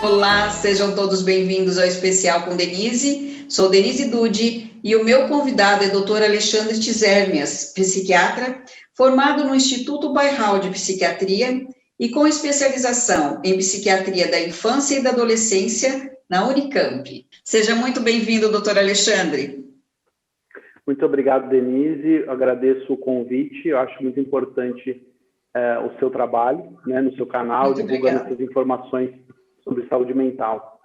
Olá, sejam todos bem-vindos ao Especial com Denise. Sou Denise Dude e o meu convidado é Dr. Alexandre Tizermias, psiquiatra, formado no Instituto Bairral de Psiquiatria e com especialização em Psiquiatria da Infância e da Adolescência na Unicamp. Seja muito bem-vindo, Dr. Alexandre. Muito obrigado, Denise. Eu agradeço o convite. Eu acho muito importante o seu trabalho, né, no seu canal, muito divulgando essas informações sobre saúde mental.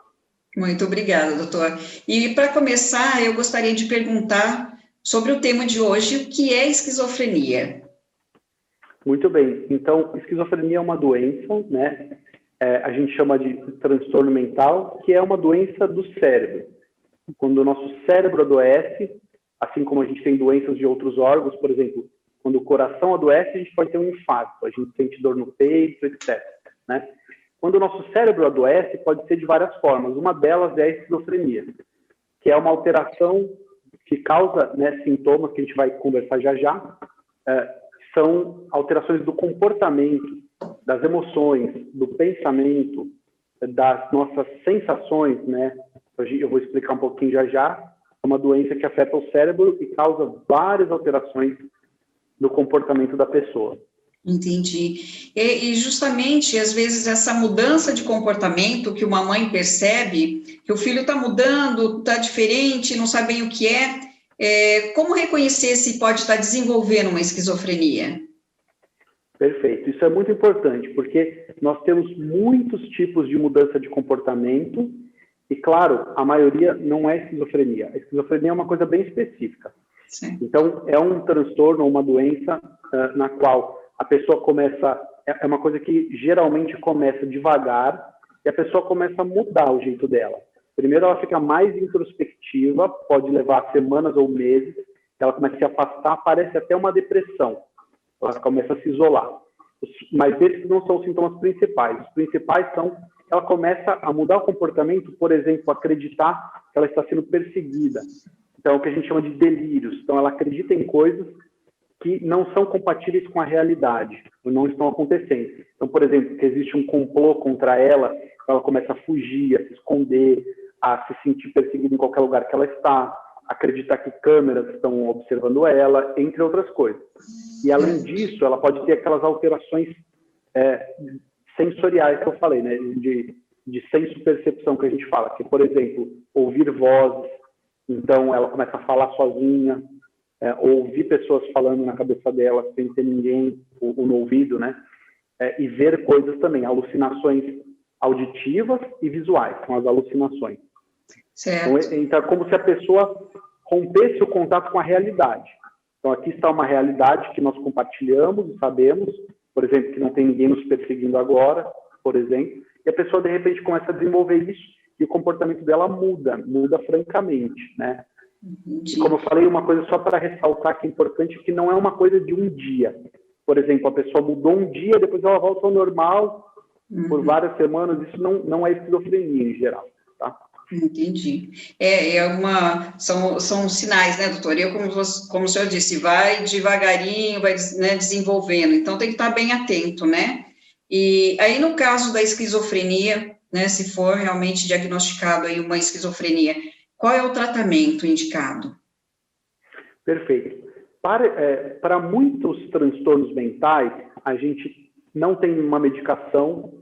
Muito obrigada, doutor. E para começar, eu gostaria de perguntar sobre o tema de hoje, o que é esquizofrenia? Muito bem. Então, esquizofrenia é uma doença, né? A gente chama de transtorno mental, que é uma doença do cérebro. Quando o nosso cérebro adoece, assim como a gente tem doenças de outros órgãos, por exemplo, quando o coração adoece, a gente pode ter um infarto, a gente sente dor no peito, etc. Né? Quando o nosso cérebro adoece, pode ser de várias formas. Uma delas é a esquizofrenia, que é uma alteração que causa, né, sintomas que a gente vai conversar já. São alterações do comportamento, das emoções, do pensamento, das nossas sensações, né? Eu vou explicar um pouquinho já. É uma doença que afeta o cérebro e causa várias alterações do comportamento da pessoa. Entendi. E justamente, às vezes, essa mudança de comportamento que uma mãe percebe, que o filho está mudando, está diferente, não sabe bem o que como reconhecer se pode estar desenvolvendo uma esquizofrenia? Perfeito. Isso é muito importante, porque nós temos muitos tipos de mudança de comportamento e, claro, a maioria não é esquizofrenia. A esquizofrenia é uma coisa bem específica. Sim. Então, é um transtorno, uma doença na qual a pessoa começa... É uma coisa que geralmente começa devagar e a pessoa começa a mudar o jeito dela. Primeiro, ela fica mais introspectiva, pode levar semanas ou meses, ela começa a se afastar, parece até uma depressão. Ela começa a se isolar. Mas esses não são os sintomas principais. Os principais são... Ela começa a mudar o comportamento, por exemplo, acreditar que ela está sendo perseguida. Então, é o que a gente chama de delírios. Então, ela acredita em coisas que não são compatíveis com a realidade, ou não estão acontecendo. Então, por exemplo, que existe um complô contra ela, ela começa a fugir, a se esconder, a se sentir perseguida em qualquer lugar que ela está, acreditar que câmeras estão observando ela, entre outras coisas. E, além disso, ela pode ter aquelas alterações sensoriais que eu falei, né, de senso-percepção que a gente fala, que, por exemplo, ouvir vozes, então ela começa a falar sozinha, ouvir pessoas falando na cabeça dela sem ter ninguém no ouvido, né, e ver coisas também, alucinações auditivas e visuais, são as alucinações. Certo. Então, é como se a pessoa rompesse o contato com a realidade. Então, aqui está uma realidade que nós compartilhamos e sabemos, por exemplo, que não tem ninguém nos perseguindo agora, por exemplo, e a pessoa, de repente, começa a desenvolver isso e o comportamento dela muda francamente, né? Entendi. E como eu falei, uma coisa só para ressaltar que é importante, que não é uma coisa de um dia. Por exemplo, a pessoa mudou um dia, depois ela volta ao normal por várias semanas, isso não é esquizofrenia em geral, tá? Entendi. São sinais, né, doutor? Eu, como o senhor disse, vai devagarinho, vai, né, desenvolvendo, então tem que estar bem atento, né? E aí, no caso da esquizofrenia, né, se for realmente diagnosticado aí uma esquizofrenia, qual é o tratamento indicado? Perfeito. Para muitos transtornos mentais, a gente não tem uma medicação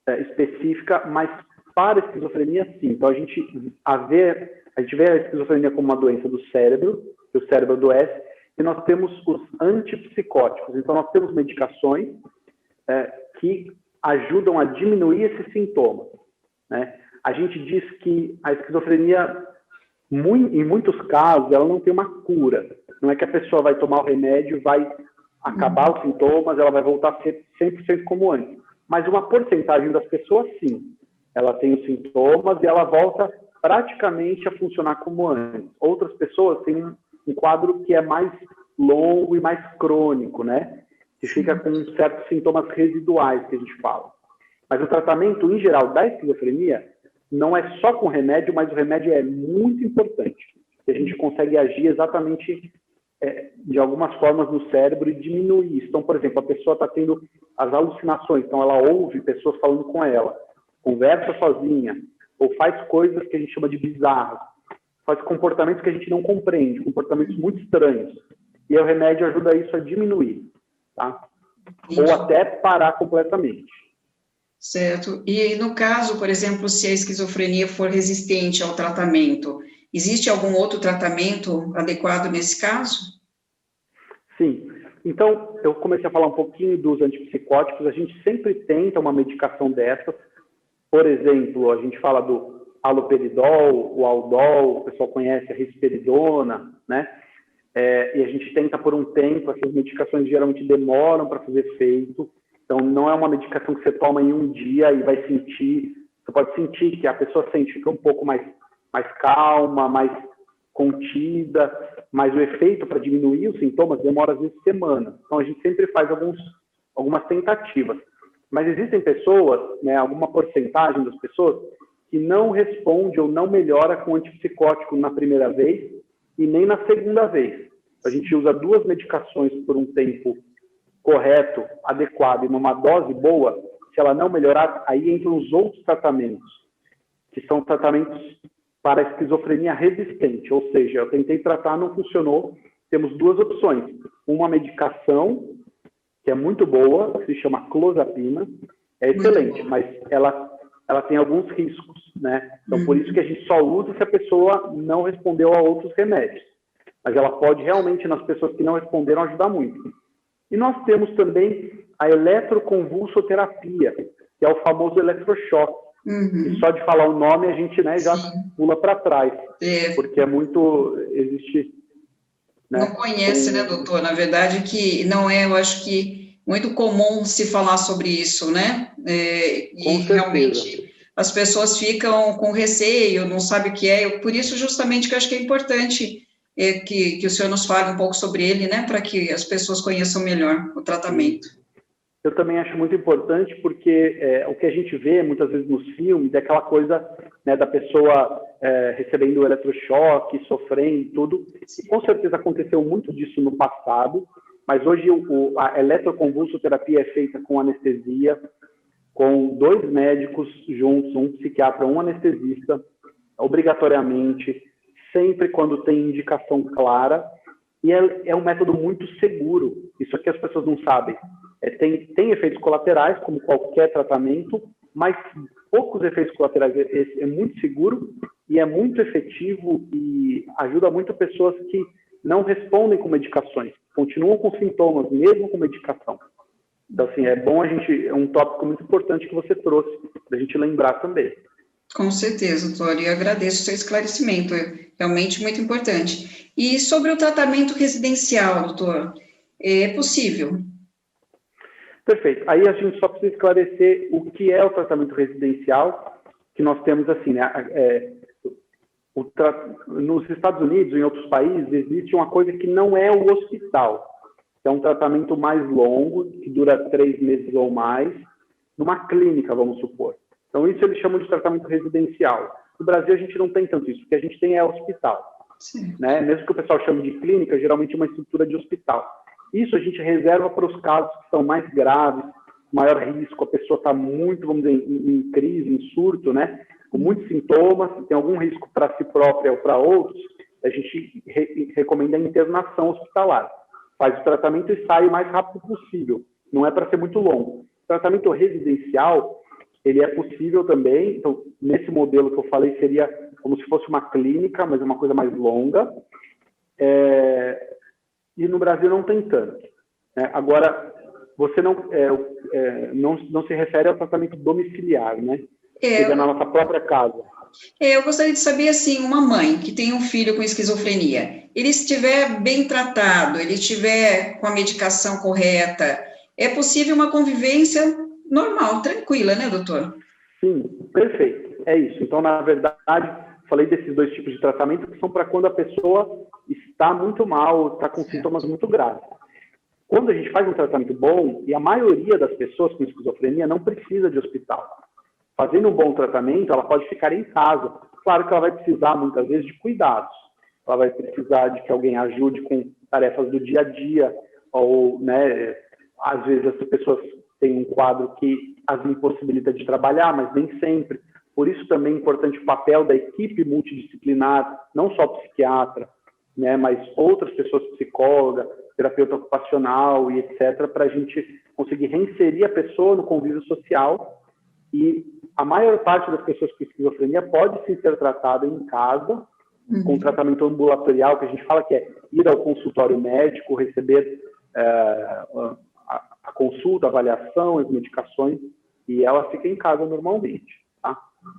específica, mas para a esquizofrenia, sim. Então, a gente vê a esquizofrenia como uma doença do cérebro, que o cérebro adoece, e nós temos os antipsicóticos. Então, nós temos medicações que ajudam a diminuir esses sintomas, né? A gente diz que a esquizofrenia, em muitos casos, ela não tem uma cura. Não é que a pessoa vai tomar o remédio e vai acabar os sintomas, ela vai voltar a ser 100% como antes. Mas uma porcentagem das pessoas, sim. Ela tem os sintomas e ela volta praticamente a funcionar como antes. Outras pessoas têm um quadro que é mais longo e mais crônico, né? Que fica com certos sintomas residuais, que a gente fala. Mas o tratamento, em geral, da esquizofrenia não é só com remédio, mas o remédio é muito importante. A gente consegue agir exatamente de algumas formas no cérebro e diminuir isso. Então, por exemplo, a pessoa está tendo as alucinações, então ela ouve pessoas falando com ela, conversa sozinha, ou faz coisas que a gente chama de bizarras, faz comportamentos que a gente não compreende, comportamentos muito estranhos. E o remédio ajuda isso a diminuir, tá? Ou até parar completamente. Certo. E no caso, por exemplo, se a esquizofrenia for resistente ao tratamento, existe algum outro tratamento adequado nesse caso? Sim. Então, eu comecei a falar um pouquinho dos antipsicóticos. A gente sempre tenta uma medicação dessas. Por exemplo, a gente fala do haloperidol, o Aldol, o pessoal conhece a risperidona, né? E a gente tenta por um tempo, essas medicações geralmente demoram para fazer efeito. Então, não é uma medicação que você toma em um dia e vai sentir. Você pode sentir que a pessoa sente, fica um pouco mais calma, mais contida, mas o efeito para diminuir os sintomas demora às vezes semanas. Então, a gente sempre faz algumas tentativas. Mas existem pessoas, né, alguma porcentagem das pessoas, que não responde ou não melhora com antipsicótico na primeira vez e nem na segunda vez. A gente usa 2 medicações por um tempo correto, adequado e numa dose boa. Se ela não melhorar, aí entram os outros tratamentos, que são tratamentos para esquizofrenia resistente, ou seja, eu tentei tratar, não funcionou. Temos 2 opções. Uma medicação, que é muito boa, que se chama clozapina, é excelente, mas ela tem alguns riscos, né? Então, por isso que a gente só usa se a pessoa não respondeu a outros remédios. Mas ela pode realmente, nas pessoas que não responderam, ajudar muito. E nós temos também a eletroconvulsoterapia, que é o famoso eletrochoque. E só de falar o nome a gente, né, já pula para trás, porque é muito, existe... Né, não conhece, né, doutor? Na verdade que não é, eu acho que muito comum se falar sobre isso, né? E realmente as pessoas ficam com receio, não sabem o que é, por isso justamente que eu acho que é importante que o senhor nos fale um pouco sobre ele, né, para que as pessoas conheçam melhor o tratamento. Eu também acho muito importante porque o que a gente vê muitas vezes nos filmes é aquela coisa, né, da pessoa recebendo o eletrochoque, sofrendo, tudo. E com certeza aconteceu muito disso no passado, mas hoje a eletroconvulsoterapia é feita com anestesia, com 2 médicos juntos, um psiquiatra, um anestesista, obrigatoriamente, sempre quando tem indicação clara, e é um método muito seguro. Isso aqui as pessoas não sabem. Tem efeitos colaterais, como qualquer tratamento, mas poucos efeitos colaterais. É muito seguro e é muito efetivo e ajuda muito pessoas que não respondem com medicações, continuam com sintomas, mesmo com medicação. Então, assim, é um tópico muito importante que você trouxe, para a gente lembrar também. Com certeza, doutor, e eu agradeço o seu esclarecimento, é realmente muito importante. E sobre o tratamento residencial, doutor, é possível? Perfeito. Aí a gente só precisa esclarecer o que é o tratamento residencial, que nós temos assim, né? Nos Estados Unidos, em outros países, existe uma coisa que não é o hospital. É um tratamento mais longo, que dura 3 meses ou mais, numa clínica, vamos supor. Então, isso eles chamam de tratamento residencial. No Brasil, a gente não tem tanto isso, porque a gente tem hospital. Né? Mesmo que o pessoal chame de clínica, geralmente é uma estrutura de hospital. Isso a gente reserva para os casos que são mais graves, maior risco, a pessoa está muito, vamos dizer, em crise, em surto, né? Com muitos sintomas, tem algum risco para si própria ou para outros, a gente recomenda a internação hospitalar. Faz o tratamento e sai o mais rápido possível. Não é para ser muito longo. O tratamento residencial, ele é possível também. Então, nesse modelo que eu falei, seria como se fosse uma clínica, mas é uma coisa mais longa. E no Brasil não tem tanto. Agora, você não se refere ao tratamento domiciliar, né? Seja na nossa própria casa. Eu gostaria de saber, assim, uma mãe que tem um filho com esquizofrenia, ele estiver bem tratado, ele estiver com a medicação correta, é possível uma convivência normal, tranquila, né, doutor? Sim, perfeito. É isso. Então, na verdade, falei desses 2 tipos de tratamento que são para quando a pessoa está muito mal, está com sintomas muito graves. Quando a gente faz um tratamento bom, e a maioria das pessoas com esquizofrenia não precisa de hospital. Fazendo um bom tratamento, ela pode ficar em casa. Claro que ela vai precisar, muitas vezes, de cuidados. Ela vai precisar de que alguém ajude com tarefas do dia a dia, ou, né, às vezes as pessoas tem um quadro que as impossibilita de trabalhar, mas nem sempre. Por isso também é importante o papel da equipe multidisciplinar, não só psiquiatra, né, mas outras pessoas, psicóloga, terapeuta ocupacional e etc., para a gente conseguir reinserir a pessoa no convívio social. E a maior parte das pessoas com esquizofrenia pode sim ser tratada em casa, com tratamento ambulatorial, que a gente fala que é ir ao consultório médico, receber a consulta, a avaliação, as medicações, e ela fica em casa normalmente, tá?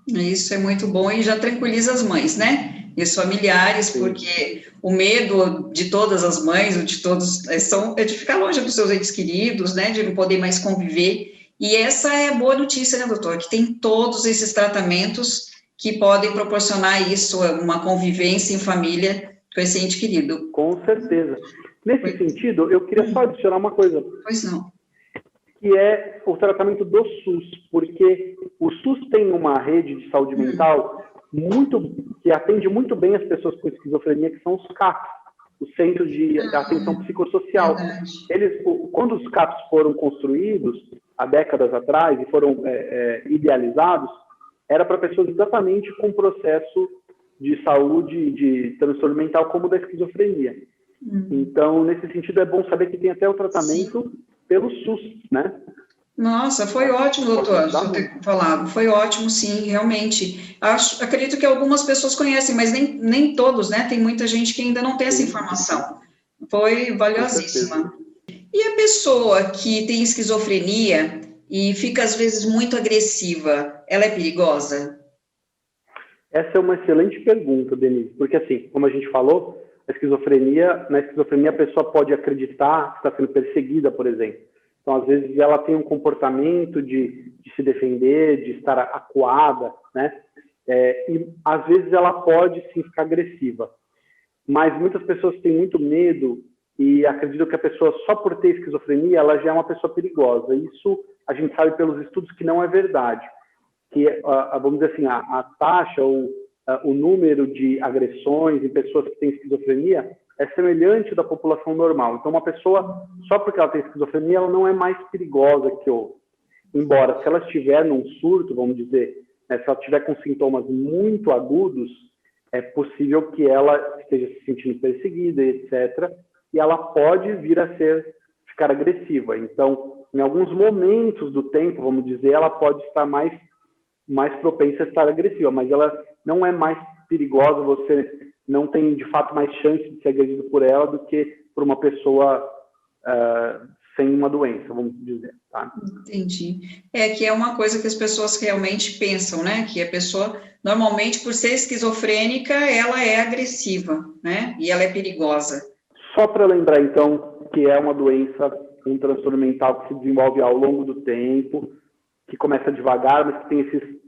Isso é muito bom e já tranquiliza as mães, né? E os familiares, sim, porque o medo de todas as mães, ou de todos, é de ficar longe dos seus entes queridos, né? De não poder mais conviver. E essa é a boa notícia, né, doutor? Que tem todos esses tratamentos que podem proporcionar isso, uma convivência em família com esse ente querido. Com certeza. Nesse sentido, eu queria só adicionar uma coisa. Pois não. Que é o tratamento do SUS, porque o SUS tem uma rede de saúde mental que atende muito bem as pessoas com esquizofrenia, que são os CAPs, os Centros de Atenção Psicossocial. Quando os CAPs foram construídos, há décadas atrás, e foram idealizados, era para pessoas exatamente com processo de saúde, de transtorno mental, como o da esquizofrenia. Então, nesse sentido, é bom saber que tem até o tratamento pelo SUS, né? Nossa, foi ótimo, doutor, você ter falado. Foi ótimo, sim, realmente. Acredito que algumas pessoas conhecem, mas nem todos, né? Tem muita gente que ainda não tem essa informação. Foi valiosíssima. E a pessoa que tem esquizofrenia e fica, às vezes, muito agressiva, ela é perigosa? Essa é uma excelente pergunta, Denise, porque, assim, como a gente falou, na esquizofrenia a pessoa pode acreditar que está sendo perseguida, por exemplo. Então, às vezes, ela tem um comportamento de se defender, de estar acuada, né? E, às vezes, ela pode, sim, ficar agressiva. Mas muitas pessoas têm muito medo e acreditam que a pessoa, só por ter esquizofrenia, ela já é uma pessoa perigosa. Isso a gente sabe pelos estudos que não é verdade. Que, vamos dizer assim, a taxa ou o número de agressões em pessoas que têm esquizofrenia é semelhante da população normal. Então, uma pessoa, só porque ela tem esquizofrenia, ela não é mais perigosa que outra. Embora, se ela estiver num surto, vamos dizer, né, se ela estiver com sintomas muito agudos, é possível que ela esteja se sentindo perseguida, etc., e ela pode vir a ficar agressiva. Então, em alguns momentos do tempo, vamos dizer, ela pode estar mais propensa a estar agressiva, mas ela não é mais perigosa, você não tem, de fato, mais chance de ser agredido por ela do que por uma pessoa sem uma doença, vamos dizer. Tá? Entendi. Que é uma coisa que as pessoas realmente pensam, né? Que a pessoa, normalmente, por ser esquizofrênica, ela é agressiva, né? E ela é perigosa. Só para lembrar, então, que é uma doença, um transtorno mental que se desenvolve ao longo do tempo, que começa devagar, mas que tem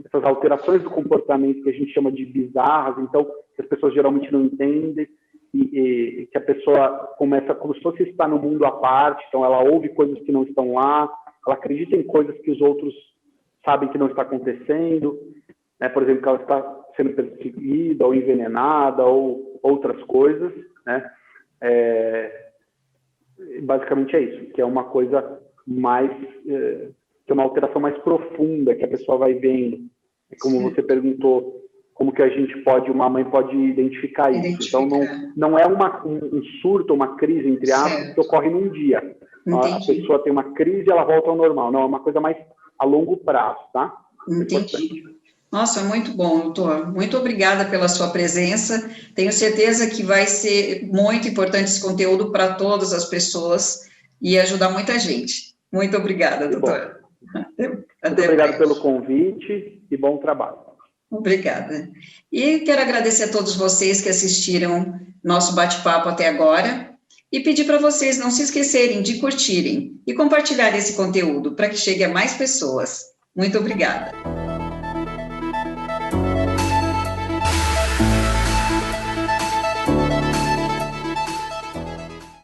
essas alterações do comportamento que a gente chama de bizarras, então, que as pessoas geralmente não entendem, e que a pessoa começa como se fosse estar no mundo à parte, então ela ouve coisas que não estão lá, ela acredita em coisas que os outros sabem que não está acontecendo, né? Por exemplo, que ela está sendo perseguida, ou envenenada, ou outras coisas, né? Basicamente é isso, que é uma coisa mais... que é uma alteração mais profunda que a pessoa vai vendo. Como Sim. Você perguntou, como que uma mãe pode identificar isso. Então, não é um surto, uma crise, entre aspas, que ocorre num dia. Entendi. A pessoa tem uma crise e ela volta ao normal. Não, é uma coisa mais a longo prazo, tá? Entendi. Nossa, muito bom, doutor. Muito obrigada pela sua presença. Tenho certeza que vai ser muito importante esse conteúdo para todas as pessoas e ajudar muita gente. Muito obrigada, doutor. Muito obrigado pelo convite e bom trabalho. Obrigada. E quero agradecer a todos vocês que assistiram nosso bate-papo até agora e pedir para vocês não se esquecerem de curtirem e compartilhar esse conteúdo para que chegue a mais pessoas. Muito obrigada.